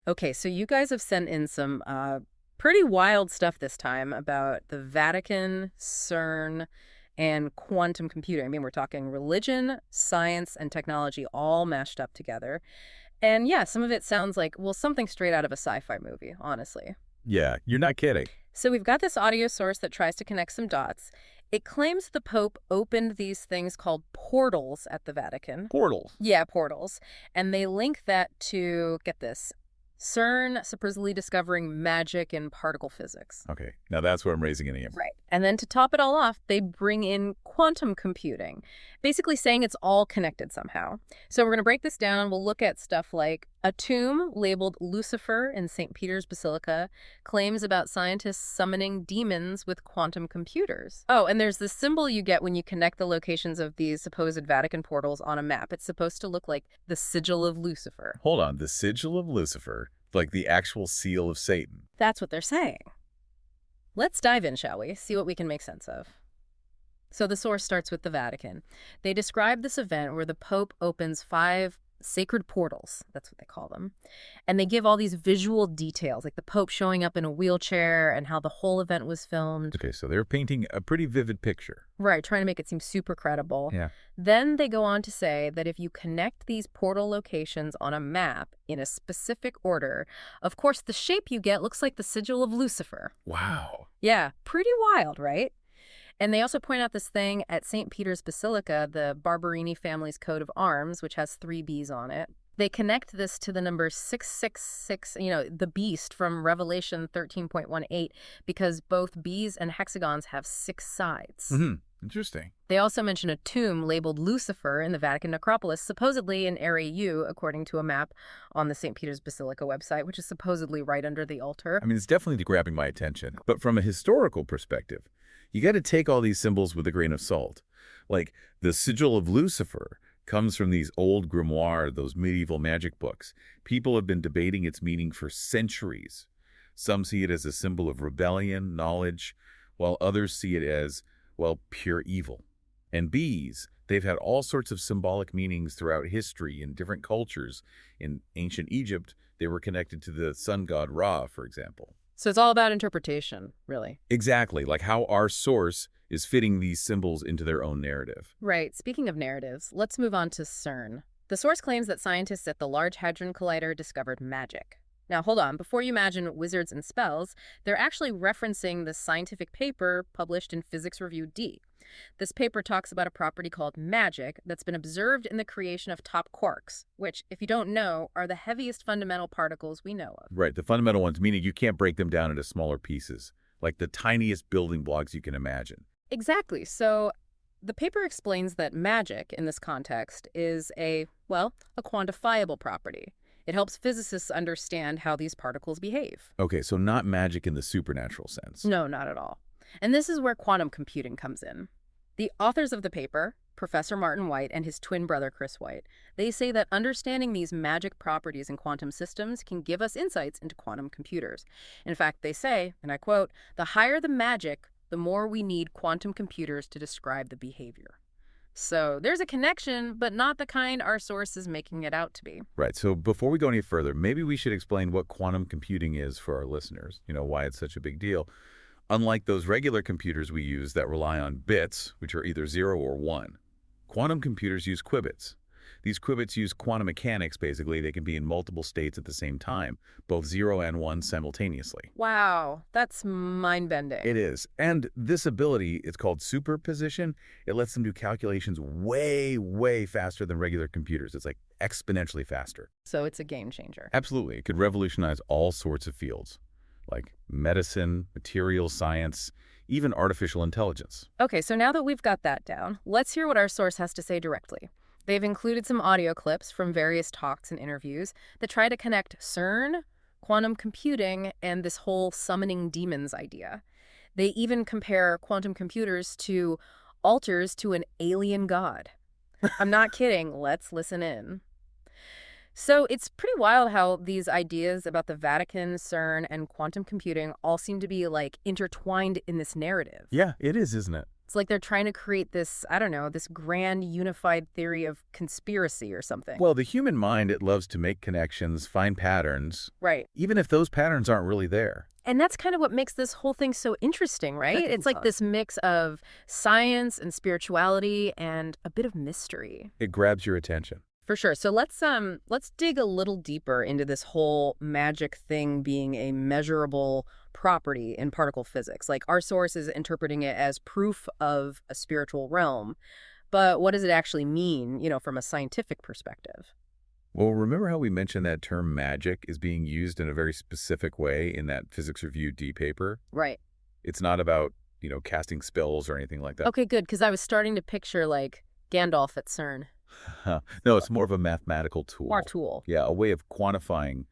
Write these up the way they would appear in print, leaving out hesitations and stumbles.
Okay, so you guys have sent in some pretty wild stuff this time about the Vatican, CERN, and quantum computing. I mean, we're talking religion, science, and technology all mashed up together. And yeah, some of it sounds like, well, something straight out of a sci-fi movie, honestly. Yeah, you're not kidding. So we've got this audio source that tries to connect some dots. It claims the Pope opened these things called portals at the Vatican. Portals. Yeah, portals. And they link that to, get this, CERN supposedly discovering magic in particle physics. Okay, now that's where I'm raising an aim. Right. And then to top it all off, they bring in quantum computing, basically saying it's all connected somehow. So we're going to break this down. We'll look at stuff like a tomb labeled Lucifer in St. Peter's Basilica, claims about scientists summoning demons with quantum computers. Oh, and there's this symbol you get when you connect the locations of these supposed Vatican portals on a map. It's supposed to look like the sigil of Lucifer. Hold on, the sigil of Lucifer, like the actual seal of Satan. That's what they're saying. Let's dive in, shall we? See what we can make sense of. So the source starts with the Vatican. They describe this event where the Pope opens 5 sacred portals, that's what they call them, and they give all these visual details, like the Pope showing up in a wheelchair and how the whole event was filmed. Okay, so they're painting a pretty vivid picture. Right, trying to make it seem super credible. Yeah. Then they go on to say that if you connect these portal locations on a map in a specific order, of course the shape you get looks like the sigil of Lucifer. Wow. Yeah, pretty wild, right? And they also point out this thing at St. Peter's Basilica, the Barberini family's coat of arms, which has 3 Bs on it. They connect this to the number 666, the beast from Revelation 13.18, because both Bs and hexagons have 6 sides. Interesting. They also mention a tomb labeled Lucifer in the Vatican necropolis, supposedly in Area U, according to a map on the St. Peter's Basilica website, which is supposedly right under the altar. I mean, it's definitely grabbing my attention. But from a historical perspective, you got to take all these symbols with a grain of salt. Like, the sigil of Lucifer comes from these old grimoire, those medieval magic books. People have been debating its meaning for centuries. Some see it as a symbol of rebellion, knowledge, while others see it as, well, pure evil. And bees, they've had all sorts of symbolic meanings throughout history in different cultures. In ancient Egypt, they were connected to the sun god Ra, for example. So it's all about interpretation, really. Exactly, like how our source is fitting these symbols into their own narrative. Right. Speaking of narratives, let's move on to CERN. The source claims that scientists at the Large Hadron Collider discovered magic. Now, hold on. Before you imagine wizards and spells, they're actually referencing the scientific paper published in Physics Review D. This paper talks about a property called magic that's been observed in the creation of top quarks, which, if you don't know, are the heaviest fundamental particles we know of. Right, the fundamental ones, meaning you can't break them down into smaller pieces, like the tiniest building blocks you can imagine. Exactly. So the paper explains that magic, in this context, is a quantifiable property. It helps physicists understand how these particles behave. Okay, so not magic in the supernatural sense. No, not at all. And this is where quantum computing comes in. The authors of the paper, Professor Martin White and his twin brother Chris White, they say that understanding these magic properties in quantum systems can give us insights into quantum computers. In fact, they say, and I quote, "The higher the magic, the more we need quantum computers to describe the behavior." So there's a connection, but not the kind our source is making it out to be. Right, so before we go any further, maybe we should explain what quantum computing is for our listeners, why it's such a big deal. Unlike those regular computers we use that rely on bits, which are either 0 or 1, quantum computers use qubits. These qubits use quantum mechanics, basically. They can be in multiple states at the same time, both 0 and 1 simultaneously. Wow, that's mind-bending. It is. And this ability, it's called superposition. It lets them do calculations way, way faster than regular computers. It's like exponentially faster. So it's a game changer. Absolutely. It could revolutionize all sorts of fields, like medicine, materials science, even artificial intelligence. Okay, so now that we've got that down, let's hear what our source has to say directly. They've included some audio clips from various talks and interviews that try to connect CERN, quantum computing, and this whole summoning demons idea. They even compare quantum computers to altars to an alien god. I'm not kidding. Let's listen in. So it's pretty wild how these ideas about the Vatican, CERN, and quantum computing all seem to be, intertwined in this narrative. Yeah, it is, isn't it? It's like they're trying to create this, I don't know, this grand unified theory of conspiracy or something. Well, the human mind, it loves to make connections, find patterns, Right. even if those patterns aren't really there. And that's kind of what makes this whole thing so interesting, right? It's like this mix of science and spirituality and a bit of mystery. It grabs your attention. For sure. So let's dig a little deeper into this whole magic thing being a measurable property in particle physics. Like our source is interpreting it as proof of a spiritual realm. But what does it actually mean, from a scientific perspective? Well, remember how we mentioned that term magic is being used in a very specific way in that Physics Review D paper? Right. It's not about, casting spells or anything like that. Okay, good, because I was starting to picture like Gandalf at CERN. No, it's more of a mathematical tool. Our tool. Yeah, a way of quantifying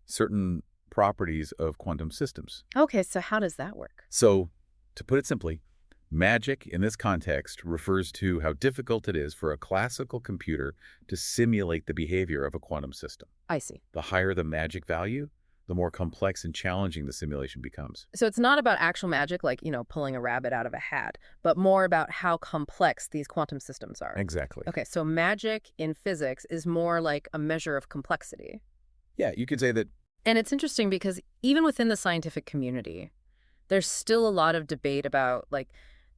certain properties of quantum systems. Okay, so how does that work? So, to put it simply, magic in this context refers to how difficult it is for a classical computer to simulate the behavior of a quantum system. I see. The higher the magic value, the more complex and challenging the simulation becomes. So it's not about actual magic, like, pulling a rabbit out of a hat, but more about how complex these quantum systems are. Exactly. Okay, so magic in physics is more like a measure of complexity. Yeah, you could say that. And it's interesting because even within the scientific community, there's still a lot of debate about, like,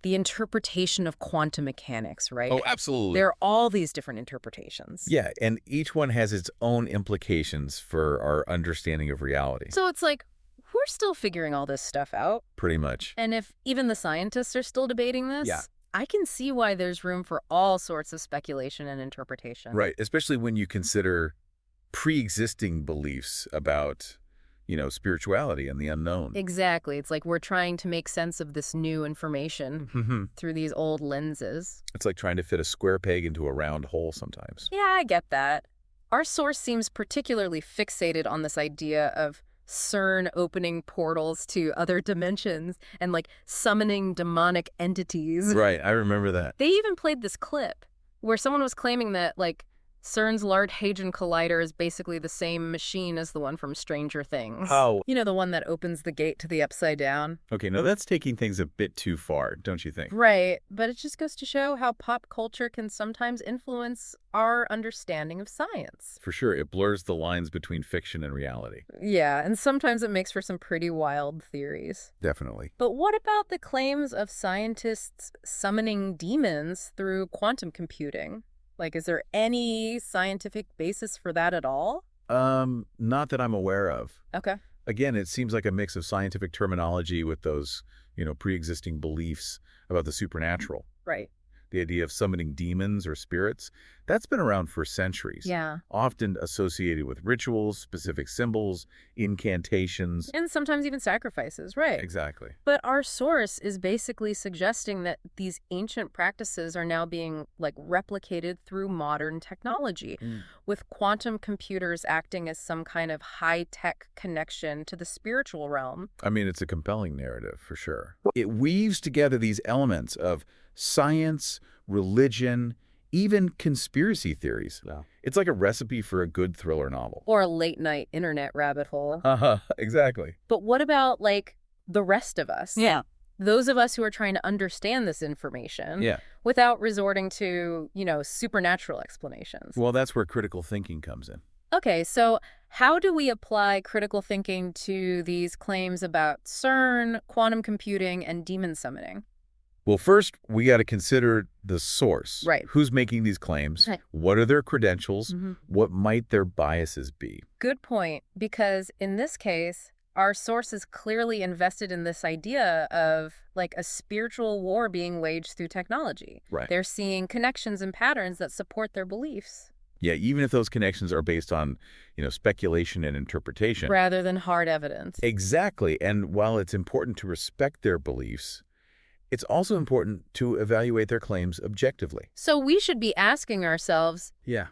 the interpretation of quantum mechanics, right? Oh, absolutely. There are all these different interpretations. Yeah, and each one has its own implications for our understanding of reality. So it's like, we're still figuring all this stuff out. Pretty much. And if even the scientists are still debating this, Yeah. I can see why there's room for all sorts of speculation and interpretation. Right, especially when you consider pre-existing beliefs about, spirituality and the unknown. Exactly. It's like we're trying to make sense of this new information through these old lenses. It's like trying to fit a square peg into a round hole sometimes. Yeah, I get that. Our source seems particularly fixated on this idea of CERN opening portals to other dimensions and, like, summoning demonic entities. Right, I remember that. They even played this clip where someone was claiming that, like, CERN's Large Hadron Collider is basically the same machine as the one from Stranger Things. How? The one that opens the gate to the Upside Down. Okay, no, that's taking things a bit too far, don't you think? Right, but it just goes to show how pop culture can sometimes influence our understanding of science. For sure, it blurs the lines between fiction and reality. Yeah, and sometimes it makes for some pretty wild theories. Definitely. But what about the claims of scientists summoning demons through quantum computing? Like, is there any scientific basis for that at all? Not that I'm aware of. Okay. Again, it seems like a mix of scientific terminology with those, pre-existing beliefs about the supernatural. Right. The idea of summoning demons or spirits, that's been around for centuries. Yeah. Often associated with rituals, specific symbols, incantations. And sometimes even sacrifices, right. Exactly. But our source is basically suggesting that these ancient practices are now being, like, replicated through modern technology, with quantum computers acting as some kind of high-tech connection to the spiritual realm. I mean, it's a compelling narrative, for sure. It weaves together these elements of science, religion, even conspiracy theories. Yeah. It's like a recipe for a good thriller novel. Or a late-night internet rabbit hole. Exactly. But what about, like, the rest of us? Yeah. Those of us who are trying to understand this information without resorting to, supernatural explanations. Well, that's where critical thinking comes in. Okay, so how do we apply critical thinking to these claims about CERN, quantum computing, and demon summoning? Well, first, we got to consider the source. Right. Who's making these claims? Right. What are their credentials? What might their biases be? Good point, because in this case, our source is clearly invested in this idea of, like, a spiritual war being waged through technology. Right. They're seeing connections and patterns that support their beliefs. Yeah, even if those connections are based on, speculation and interpretation. Rather than hard evidence. Exactly. And while it's important to respect their beliefs, it's also important to evaluate their claims objectively. So we should be asking ourselves, Yeah.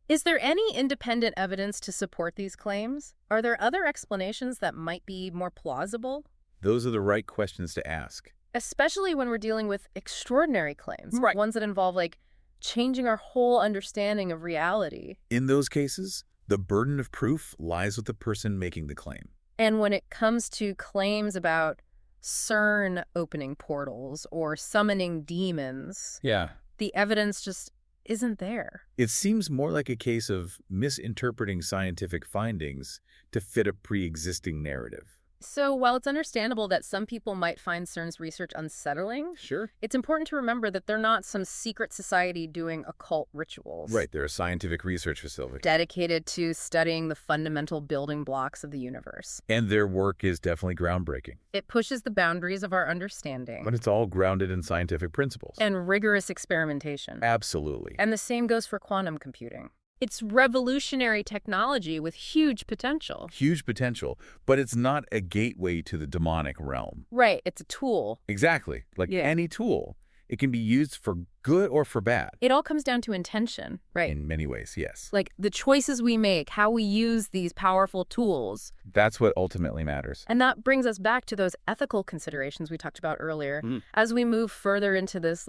is there any independent evidence to support these claims? Are there other explanations that might be more plausible? Those are the right questions to ask. Especially when we're dealing with extraordinary claims. Right. Ones that involve, like, changing our whole understanding of reality. In those cases, the burden of proof lies with the person making the claim. And when it comes to claims about CERN opening portals or summoning demons, Yeah. the evidence just isn't there. It seems more like a case of misinterpreting scientific findings to fit a pre-existing narrative. So while it's understandable that some people might find CERN's research unsettling, Sure. it's important to remember that they're not some secret society doing occult rituals. Right, they're a scientific research facility. Dedicated to studying the fundamental building blocks of the universe. And their work is definitely groundbreaking. It pushes the boundaries of our understanding. But it's all grounded in scientific principles. And rigorous experimentation. Absolutely. And the same goes for quantum computing. It's revolutionary technology with huge potential. Huge potential, but it's not a gateway to the demonic realm. Right, it's a tool. Exactly. Like any tool, it can be used for good or for bad. It all comes down to intention, right? In many ways, yes. Like the choices we make, how we use these powerful tools. That's what ultimately matters. And that brings us back to those ethical considerations we talked about earlier. As we move further into this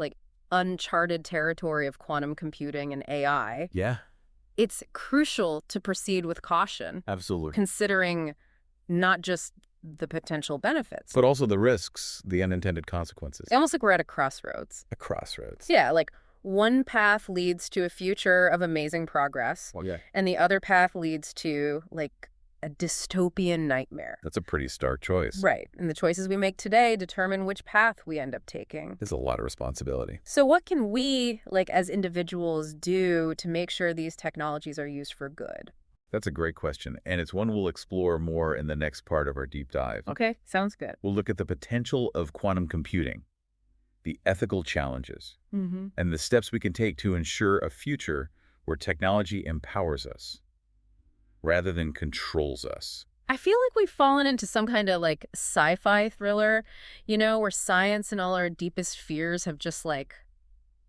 uncharted territory of quantum computing and AI. Yeah. It's crucial to proceed with caution. Absolutely. Considering not just the potential benefits, but also the risks, the unintended consequences. It's almost like we're at a crossroads. A crossroads. Yeah, like one path leads to a future of amazing progress. Well, yeah. And the other path leads to a dystopian nightmare. That's a pretty stark choice. Right. And the choices we make today determine which path we end up taking. There's a lot of responsibility. So what can we, as individuals, do to make sure these technologies are used for good? That's a great question, and it's one we'll explore more in the next part of our deep dive. Okay, sounds good. We'll look at the potential of quantum computing, the ethical challenges, and the steps we can take to ensure a future where technology empowers us rather than controls us. I feel like we've fallen into some kind of sci-fi thriller, where science and all our deepest fears have just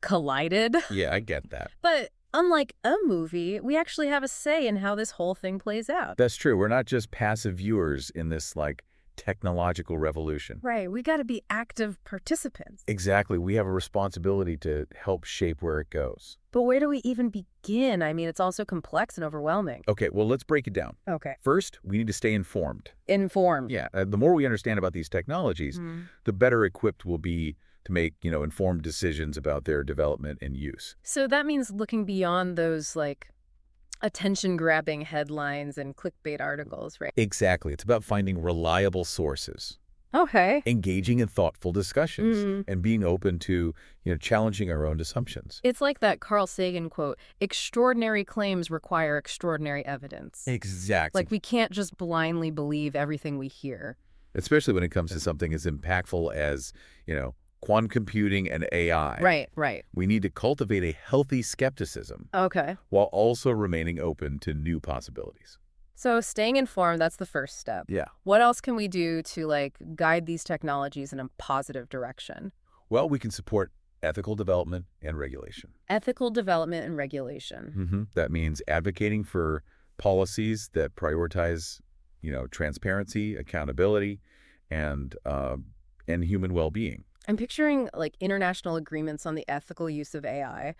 collided. Yeah, I get that. But unlike a movie, we actually have a say in how this whole thing plays out. That's true. We're not just passive viewers in this technological revolution. Right. We got to be active participants. Exactly. We have a responsibility to help shape where it goes. But where do we even begin? I mean, it's also complex and overwhelming. Okay, well, let's break it down. Okay. First, we need to stay informed. Informed. Yeah. The more we understand about these technologies, the better equipped we'll be to make, informed decisions about their development and use. So that means looking beyond those, attention-grabbing headlines and clickbait articles, right? Exactly. It's about finding reliable sources. Okay. Engaging in thoughtful discussions and being open to, challenging our own assumptions. It's like that Carl Sagan quote, extraordinary claims require extraordinary evidence. Exactly. We can't just blindly believe everything we hear. Especially when it comes to something as impactful as, quantum computing and AI. Right. We need to cultivate a healthy skepticism. Okay. While also remaining open to new possibilities. So staying informed, that's the first step. Yeah. What else can we do to guide these technologies in a positive direction? Well, we can support ethical development and regulation. Ethical development and regulation. That means advocating for policies that prioritize, transparency, accountability, and human well-being. I'm picturing international agreements on the ethical use of AI,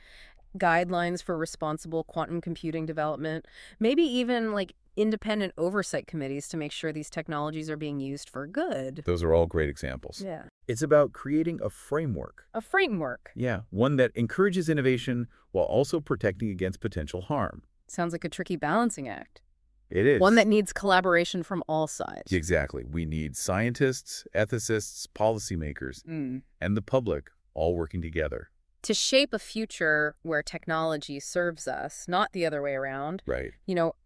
guidelines for responsible quantum computing development, maybe even independent oversight committees to make sure these technologies are being used for good. Those are all great examples. Yeah. It's about creating a framework. A framework. Yeah, one that encourages innovation while also protecting against potential harm. Sounds like a tricky balancing act. It is. One that needs collaboration from all sides. Exactly. We need scientists, ethicists, policymakers, and the public all working together. To shape a future where technology serves us, not the other way around. Right.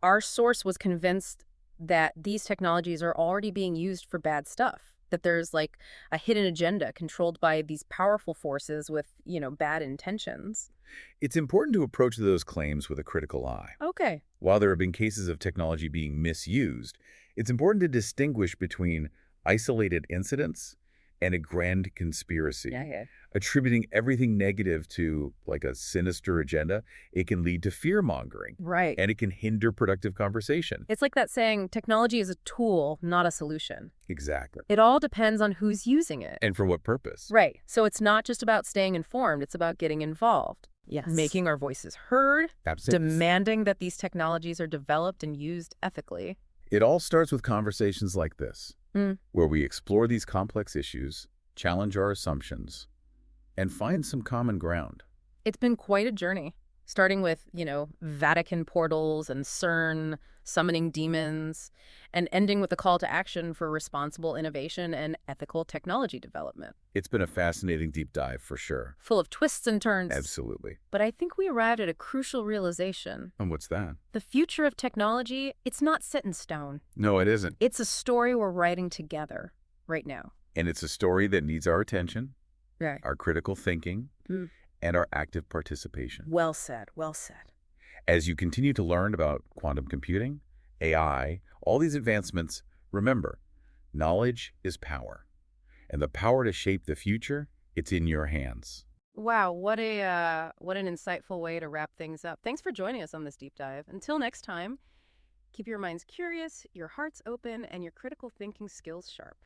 Our source was convinced that these technologies are already being used for bad stuff, that there's a hidden agenda controlled by these powerful forces with, bad intentions. It's important to approach those claims with a critical eye. Okay. While there have been cases of technology being misused, it's important to distinguish between isolated incidents and a grand conspiracy. Yeah. Attributing everything negative to a sinister agenda, it can lead to fear-mongering. Right. And it can hinder productive conversation. It's like that saying, technology is a tool, not a solution. Exactly. It all depends on who's using it. And for what purpose. Right. So it's not just about staying informed, it's about getting involved. Yes. Making our voices heard. Absolutely. Demanding that these technologies are developed and used ethically. It all starts with conversations like this. Mm. where we explore these complex issues, challenge our assumptions, and find some common ground. It's been quite a journey, starting with, Vatican portals and CERN summoning demons, and ending with a call to action for responsible innovation and ethical technology development. It's been a fascinating deep dive for sure. Full of twists and turns. Absolutely. But I think we arrived at a crucial realization. And what's that? The future of technology, it's not set in stone. No, it isn't. It's a story we're writing together right now. And it's a story that needs our attention, Right. our critical thinking, Mm. and our active participation. Well said, well said. As you continue to learn about quantum computing, AI, all these advancements, remember, knowledge is power. And the power to shape the future, it's in your hands. Wow, what an insightful way to wrap things up. Thanks for joining us on this deep dive. Until next time, keep your minds curious, your hearts open, and your critical thinking skills sharp.